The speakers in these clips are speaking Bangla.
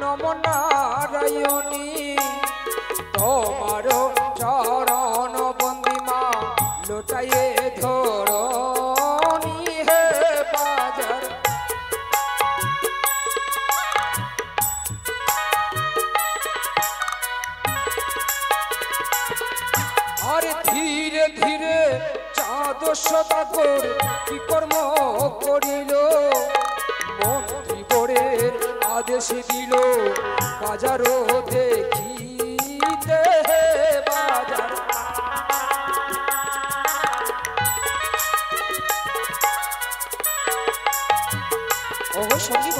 নম নারায়ণী তোমার চরণ বন্দিমা লোটাইয়ে ধরণী হে বাজার আরে ধীরে ধীরে চাঁদ সদাগর কি কর্ম করিল মন্ত্রী বরের আদেশ দিল বাজারও দেখিতে বাজার ও সঙ্গী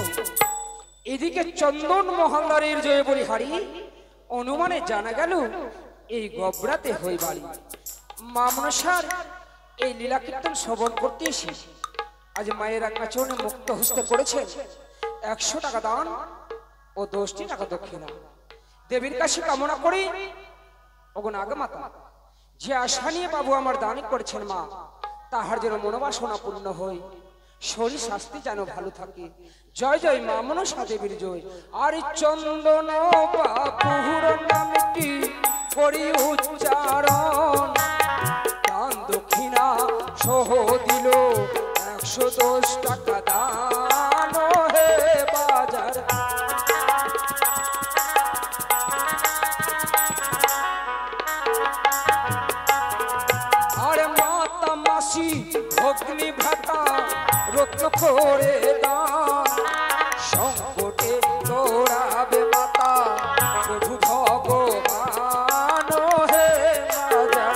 এদিকে চন্দন মহল্লারের জয় বলিহারি অনুমানে জানা গেল এই গবরাতে হই বাড়ি মা মনসার এই লীলা কীর্তন শ্রবণ করতে এসে আজ মায়ের আচরণে মুক্ত হস্তে করেছে 100 টাকা দান ও 10টি টাকা দক্ষিণা দেবীর কাছে কামনা করি ওগো নাগমাতা যে আশা নিয়ে বাবু আমার দান করেছেন মা তাহার যেন মনোবাসনা পূর্ণ হয় শরীর স্বাস্থ্য যেন ভালো থাকে জয় জয় মা মনসা দেবীর জয় আর চন্দন বাপুর নামটি করি উচ্চারণ দান দক্ষিণা সহ দিল 110 টাকা দান হে বাজার আর মাতা মাসি অগ্নি ভ্রাতা রত্ন করে দান সংকটে তোরাবে মাতা প্রভু ভগবান হে বাজার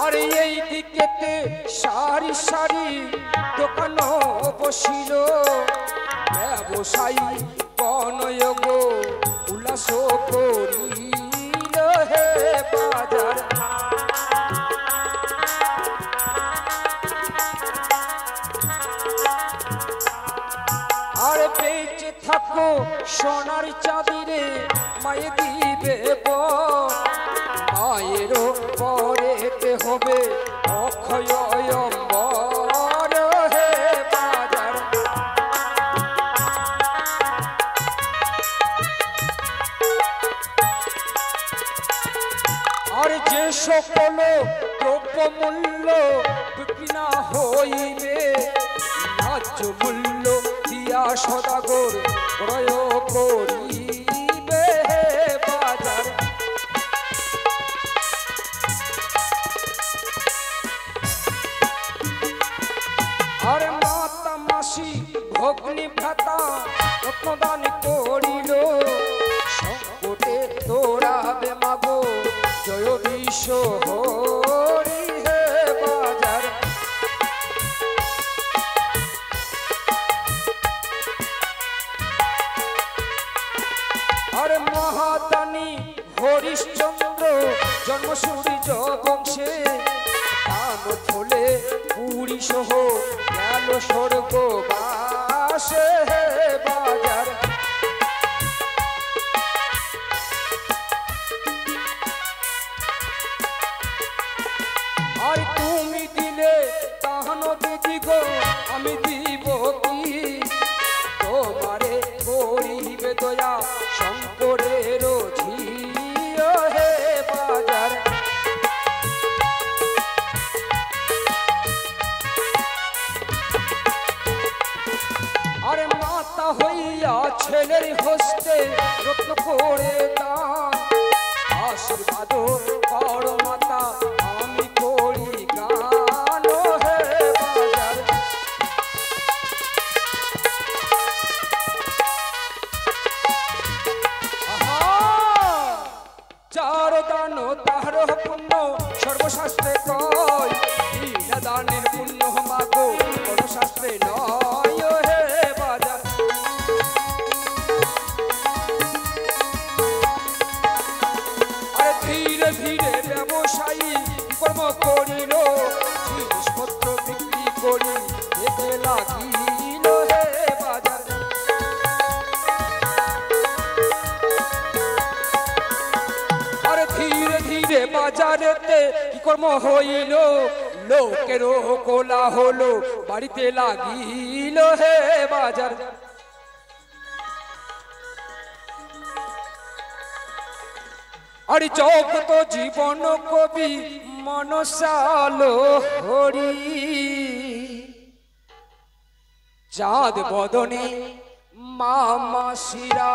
আর এই দিকেতে সারি সারি দোকান বসিল ব্যবসায়ী কনয়োগ উল্লাস করিল হে বাজার আর বেঁচে থাকো সোনার চাঁদিরে মায়ে দিবে মায়েরও পরেতে হবে অক্ষয় অম্বর হে বাজার আর যে সকল দ্রব্য মূল্য বিক্রি না হইবে ন্যায্য মূল্য দিয়া সদাগর ক্রয় করিবে বাজার আর মাতা মাসি ভগ্নি ভ্রাতা রত্নদান করিল সংকটে তোরাবে মাগো জয় বিশ্ব হরি হে বাজার আর মহাদানী হরিশ্চন্দ্র জন্ম সূর্য বংশে কাম ফলে পুরী সহ গেল স্বর্গ বাসে হে বাজার আর তুমি দিলে তাহান দিদি গো আমি দিব কি তোমারে করিবে দয়া শঙ্করের ঝিও হে বাজার আর মাতা হইয়া ছেলের হস্তে রত্ন করে দান আশীর্বাদ করো মাতা আমি করি গান হে বাজার চার দান তাহার পুণ্য সর্বশাস্ত্রে কয় বিনা দানের পুণ্য মাগো কোন শাস্ত্রে নয় হে বাজার আরে ধীরে ধীরে ব্যবসায়ী কর্ম করিল জিনিসপত্র বিক্রি করি যেতে লাগিল হে বাজার আর ধীরে ধীরে বাজারেতে কি কর্ম হইল লোকেরও কোলা হলো বাড়িতে লাগিল হে বাজার। আর জগত জীবন কবি মনসালো হরি, চাঁদ বদনে মা মাসিরা